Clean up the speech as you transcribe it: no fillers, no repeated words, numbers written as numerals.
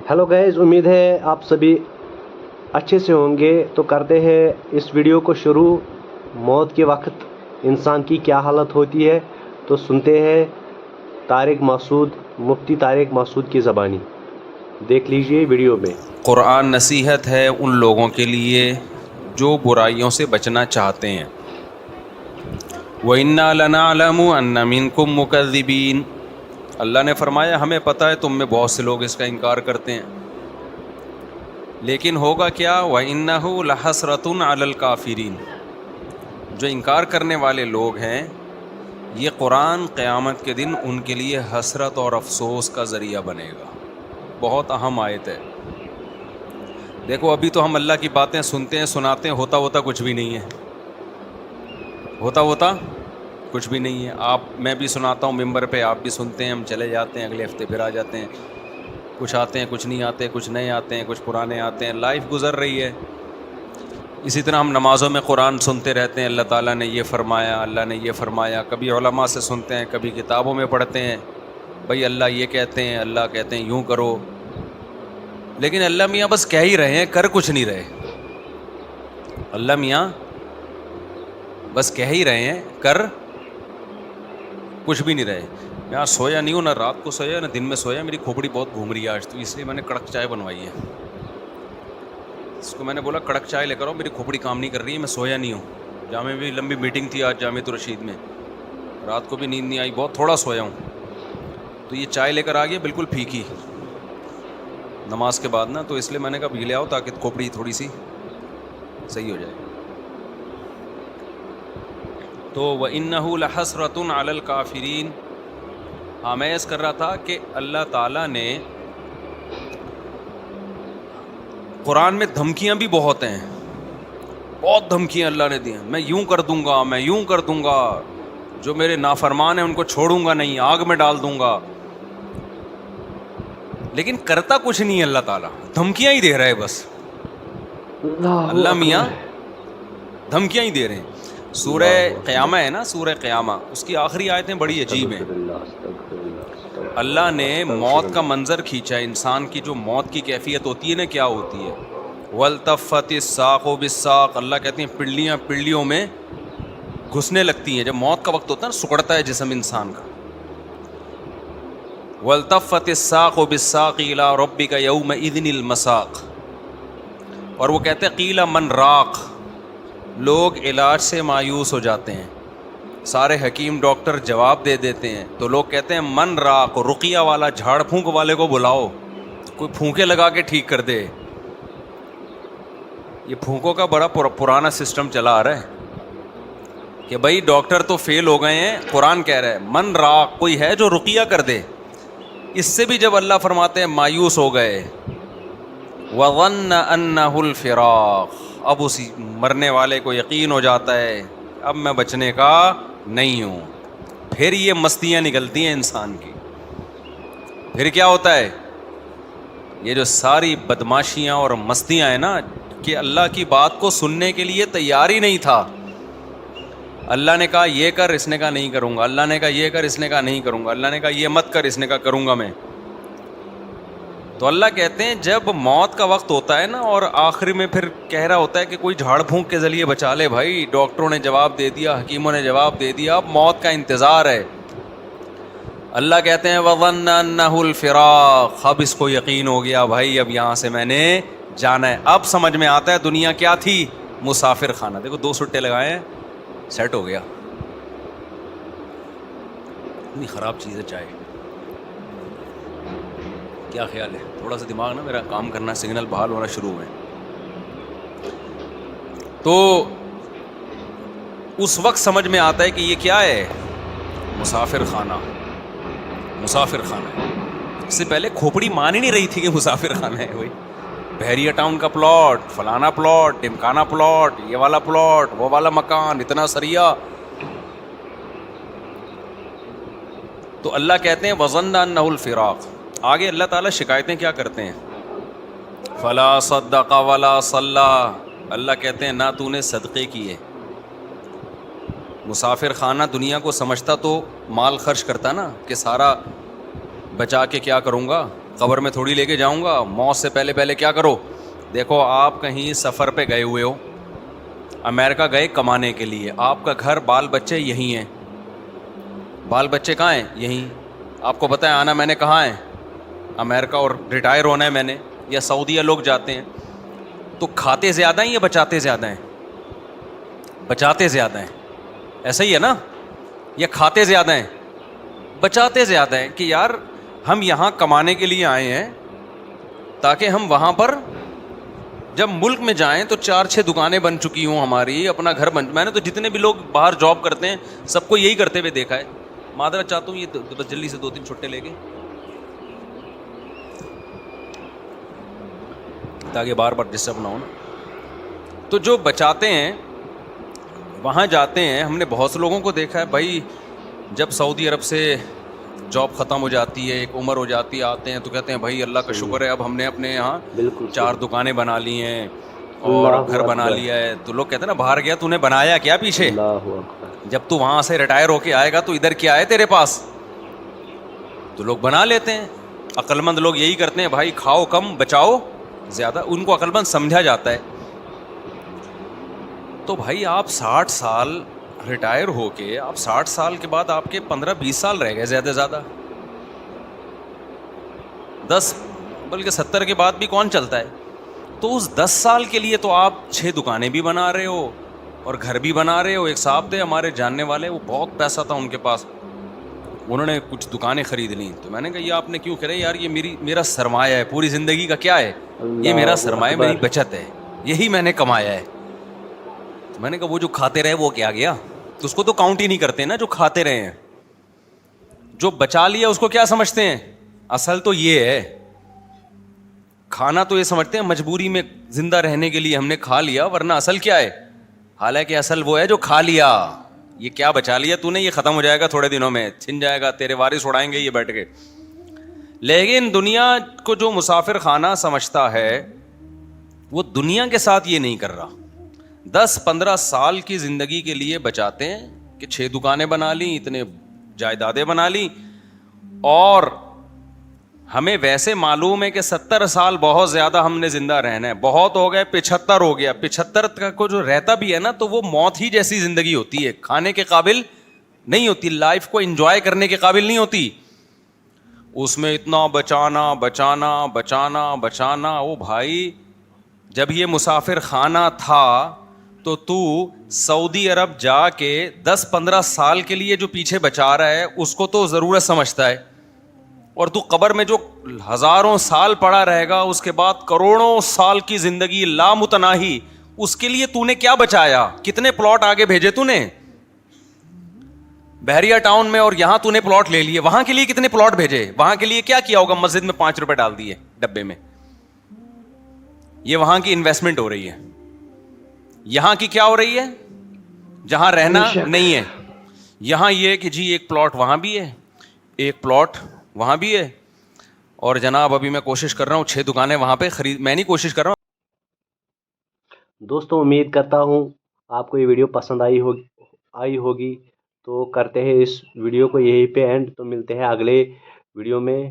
Hello guys, उम्मीद है आप सभी अच्छे से होंगे। तो करते हैं इस वीडियो को शुरू। मौत के वक्त इंसान की क्या हालत होती है, तो सुनते हैं तारिक मासूद, मुफ्ती तारिक मासूद की ज़बानी। देख लीजिए वीडियो में। कुरान नसीहत है उन लोगों के लिए जो बुराइयों से बचना चाहते हैं। व इन्ना लनअलमु अन्ना मिनकुम मुकज़्ज़िबीन, अल्लाह ने फरमाया हमें पता है तुम में बहुत से लोग इसका इनकार करते हैं, लेकिन होगा क्या, व इन्नहु लहसरतुन अलल काफिरीन, जो इनकार करने वाले लोग हैं ये कुरान क़यामत के दिन उनके लिए हसरत और अफसोस का ज़रिया बनेगा। बहुत अहम आयत है। देखो अभी तो हम अल्लाह की बातें सुनते हैं, सुनाते हैं, होता कुछ भी नहीं है, होता कुछ भी नहीं है। मैं भी सुनाता हूँ मिंबर पे, आप भी सुनते हैं, हम चले जाते हैं, अगले हफ्ते फिर आ जाते हैं। कुछ आते हैं, कुछ नहीं आते, कुछ नए आते हैं, कुछ पुराने आते हैं। लाइफ गुजर रही है। इसी तरह हम नमाज़ों में कुरान सुनते रहते हैं, अल्लाह ताला ने ये फ़रमाया, अल्लाह ने ये फ़रमाया। कभी उलमा से सुनते हैं, कभी किताबों में पढ़ते हैं, भाई अल्लाह ये कहते हैं, अल्लाह कहते हैं यूँ करो। लेकिन अल्लाह मियाँ बस कह ही रहे हैं, कर कुछ नहीं रहे। अल्लाह मियाँ बस कह ही रहे हैं, कर कुछ भी नहीं रहे। मैं आज सोया नहीं हूँ, ना रात को सोया ना दिन में सोया। मेरी खोपड़ी बहुत घूम रही है आज, तो इसलिए मैंने कड़क चाय बनवाई है। इसको मैंने बोला कड़क चाय लेकर आओ, मेरी खोपड़ी काम नहीं कर रही है, मैं सोया नहीं हूँ। जामे भी लंबी मीटिंग थी आज जामियत रशीद में, रात को भी नींद नहीं आई, बहुत थोड़ा सोया हूँ। तो ये चाय लेकर आ गया बिल्कुल फीकी नमाज के बाद ना, तो इसलिए मैंने कहा ये ले आओ ताकि खोपड़ी थोड़ी सी सही हो जाए। तो व इन्नहु लहसरतुन अलल काफिरीन, हाँ मैं ऐसा कर रहा था कि अल्लाह ताला ने कुरान में धमकियाँ भी बहुत हैं, बहुत धमकियाँ अल्लाह ने दी हैं। मैं यूँ कर दूँगा, मैं यूँ कर दूँगा, जो मेरे नाफरमान हैं उनको छोड़ूंगा नहीं, आग में डाल दूँगा। लेकिन करता कुछ नहीं है अल्लाह ताला, धमकियाँ ही दे रहा है बस। अल्लाह मियाँ धमकियाँ ही दे रहे हैं। सूरह क़यामा है ना, सूरह क़यामा, उसकी आखिरी आयतें बड़ी अजीब हैं। अल्लाह ने मौत का मंज़र खींचा, इंसान की जो मौत की कैफियत होती है ना, क्या होती है। वल्तफ़तिस साक़ु बिस्साक़, अल्लाह कहते हैं पिंडलियाँ पिंडलियों में घुसने लगती हैं। जब मौत का वक्त होता है ना, सुकड़ता है जिस्म इंसान का। वल्तफ़तिस साक़ु बिस्साक़ इला रब्बिका यौमइज़िनिल मसाक़, और वो कहते हैं क़ीला मन राक़, लोग इलाज से मायूस हो जाते हैं। सारे हकीम डॉक्टर जवाब दे देते हैं, तो लोग कहते हैं मन राक़, रुक़िया वाला, झाड़ फूंक वाले को बुलाओ, कोई फूंके लगा के ठीक कर दे। ये फूंकों का बड़ा पुराना सिस्टम चला आ रहा है कि भाई डॉक्टर तो फेल हो गए हैं, कुरान कह रहा है मन राक़, कोई है जो रुक़िया कर दे। इससे भी जब अल्लाह फरमाते हैं मायूस हो गए, वज़न्न अन्नहुल फ़िराक़, अब उसी मरने वाले को यकीन हो जाता है अब मैं बचने का नहीं हूँ। फिर ये मस्तियाँ निकलती हैं इंसान की। फिर क्या होता है, ये जो सारी बदमाशियाँ और मस्तियाँ हैं ना, कि अल्लाह की बात को सुनने के लिए तैयार ही नहीं था। अल्लाह ने कहा ये कर, इसने कहा नहीं करूँगा। अल्लाह ने कहा ये कर, इसने कहा नहीं करूँगा। अल्लाह ने कहा ये मत कर, इसने कहा करूँगा मैं। तो अल्लाह कहते हैं जब मौत का वक्त होता है ना, और आखिर में फिर कह रहा होता है कि कोई झाड़ फूंक के ज़रिए बचा ले। भाई डॉक्टरों ने जवाब दे दिया, हकीमों ने जवाब दे दिया, अब मौत का इंतज़ार है। अल्लाह कहते हैं वज़न्न अन्नहुल फ़िराक़, अब इसको यकीन हो गया भाई अब यहाँ से मैंने जाना है। अब समझ में आता है दुनिया क्या थी, मुसाफिर खाना। देखो 2 सुट्टे लगाए हैं, सेट हो गया। इतनी ख़राब चीज़ है चाय, क्या ख्याल है। थोड़ा सा दिमाग ना मेरा काम करना, सिग्नल बहाल होना शुरू हुए। तो उस वक्त समझ में आता है कि ये क्या है, मुसाफिर खाना, मुसाफिर खाना है। इससे पहले खोपड़ी मान ही नहीं रही थी कि मुसाफिर खाना है। वही बहरिया टाउन का प्लॉट, फलाना प्लॉट, टिमकाना प्लॉट, ये वाला प्लॉट, वो वाला मकान, इतना सरिया। तो अल्लाह कहते हैं वज़न्न अन्नहुल फ़िराक़। आगे अल्लाह ताला शिकायतें क्या करते हैं, फ़ला सद्दक़ वला सल्ला, अल्लाह कहते हैं ना तूने सदक़े किए। मुसाफिर खाना दुनिया को समझता तो माल खर्च करता ना, कि सारा बचा के क्या करूँगा, قبر میں تھوڑی لے کے جاؤں گا. موت سے پہلے پہلے کیا کرو. دیکھو آپ کہیں سفر پہ گئے ہوئے ہو, امریکہ گئے کمانے کے لیے, آپ کا گھر بال بچے یہیں ہیں. بال بچے کہاں ہیں؟ یہیں. آپ کو پتہ ہے آنا میں نے کہاں ہے؟ امریکہ, اور ریٹائر ہونا ہے میں نے. یا سعودیہ لوگ جاتے ہیں تو کھاتے زیادہ ہیں یا بچاتے زیادہ ہیں؟ بچاتے زیادہ ہیں. ایسا ہی ہے نا؟ یا کھاتے زیادہ ہیں؟ بچاتے زیادہ ہیں. کہ یار ہم یہاں کمانے کے لیے آئے ہیں تاکہ ہم وہاں پر جب ملک میں جائیں تو 4-6 دکانیں بن چکی ہوں ہماری, اپنا گھر بن. میں نے تو جتنے بھی لوگ باہر جاب کرتے ہیں سب کو یہی کرتے ہوئے دیکھا ہے. معذرت چاہتا ہوں, یہ بس جلدی سے 2-3 چھٹے لے کے تاکہ بار بار ڈسٹرب نہ ہو نا. تو جو بچاتے ہیں وہاں جاتے ہیں. ہم نے بہت سے لوگوں کو دیکھا ہے بھائی, جب سعودی عرب سے جاب ختم ہو جاتی ہے, ایک عمر ہو جاتی ہے, آتے ہیں تو کہتے ہیں بھائی اللہ کا شکر ہے اب ہم نے اپنے یہاں بالکل 4 دکانیں بنا لی ہیں اور اللہ گھر بنا اکبر, لیا ہے. تو لوگ کہتے ہیں نا باہر گیا تو نے بنایا کیا پیچھے؟ اللہ اکبر. جب تو وہاں سے ریٹائر ہو کے آئے گا تو ادھر کیا ہے تیرے پاس؟ تو لوگ بنا لیتے ہیں. عقل مند لوگ یہی کرتے ہیں بھائی, کھاؤ کم بچاؤ زیادہ. ان کو عقل مند سمجھا جاتا ہے. تو بھائی آپ 60 سال ریٹائر ہو کے, آپ 60 سال کے بعد آپ کے 15-20 سال رہ گئے زیادہ سے زیادہ, 10 بلکہ 70 کے بعد بھی کون چلتا ہے. تو اس 10 سال کے لیے تو آپ 6 دکانیں بھی بنا رہے ہو اور گھر بھی بنا رہے ہو. ایک صاحب تھے ہمارے جاننے والے, وہ بہت پیسہ تھا ان کے پاس, انہوں نے کچھ دکانیں خرید لیں. تو میں نے کہا یہ آپ نے کیوں کرے یار, یہ میرا سرمایہ ہے پوری زندگی کا. کیا ہے یہ؟ میرا اللہ سرمایہ, اکبر. میری بچت ہے, یہی میں نے کمایا ہے. تو میں نے کہا وہ جو کھاتے رہے وہ کیا گیا؟ تو اس کو تو کاؤنٹ ہی نہیں کرتے نا جو کھاتے رہے ہیں. جو بچا لیا اس کو کیا سمجھتے ہیں؟ اصل تو یہ ہے, کھانا تو یہ سمجھتے ہیں مجبوری میں زندہ رہنے کے لیے ہم نے کھا لیا, ورنہ اصل کیا ہے؟ حالانکہ اصل وہ ہے جو کھا لیا. یہ کیا بچا لیا تو نے, یہ ختم ہو جائے گا تھوڑے دنوں میں, چھن جائے گا, تیرے وارث اڑائیں گے یہ بیٹھ کے. لیکن دنیا کو جو مسافر خانہ سمجھتا ہے وہ دنیا کے ساتھ یہ نہیں کر رہا. 10-15 سال کی زندگی کے لیے بچاتے ہیں کہ 6 دکانیں بنا لیں, اتنے جائیدادیں بنا لیں. اور ہمیں ویسے معلوم ہے کہ 70 سال بہت زیادہ ہم نے زندہ رہنا ہے, بہت ہو گئے 75 ہو گیا. 75 کا کو جو رہتا بھی ہے نا تو وہ موت ہی جیسی زندگی ہوتی ہے, کھانے کے قابل نہیں ہوتی, لائف کو انجوائے کرنے کے قابل نہیں ہوتی. اس میں اتنا بچانا بچانا بچانا بچانا. او بھائی جب یہ مسافر خانہ تھا تو سعودی عرب جا کے 10-15 سال کے لیے جو پیچھے بچا رہا ہے اس کو تو ضرورت سمجھتا ہے, اور تو قبر میں جو ہزاروں سال پڑا رہے گا اس کے بعد کروڑوں سال کی زندگی لامتناہی, اس کے لیے تو نے کیا بچایا؟ کتنے پلاٹ آگے بھیجے تو نے بحریہ ٹاؤن میں, اور یہاں تو نے پلاٹ لے لیے, وہاں کے لیے کتنے پلاٹ بھیجے؟ وہاں کے لیے کیا کیا ہوگا؟ مسجد میں 5 روپے ڈال دیے ڈبے میں. یہ وہاں کی انویسٹمنٹ ہو رہی ہے. یہاں کی کیا ہو رہی ہے؟ جہاں رہنا نہیں ہے, یہاں یہ کہ جی ایک پلاٹ وہاں بھی ہے, ایک پلاٹ وہاں بھی ہے, اور جناب ابھی میں کوشش کر رہا ہوں 6 دکانیں وہاں پہ خرید, میں نہیں کوشش کر رہا ہوں. دوستوں امید کرتا ہوں آپ کو یہ ویڈیو پسند آئی ہوگی. تو کرتے ہیں اس ویڈیو کو یہیں پہ اینڈ. تو ملتے ہیں اگلے ویڈیو میں.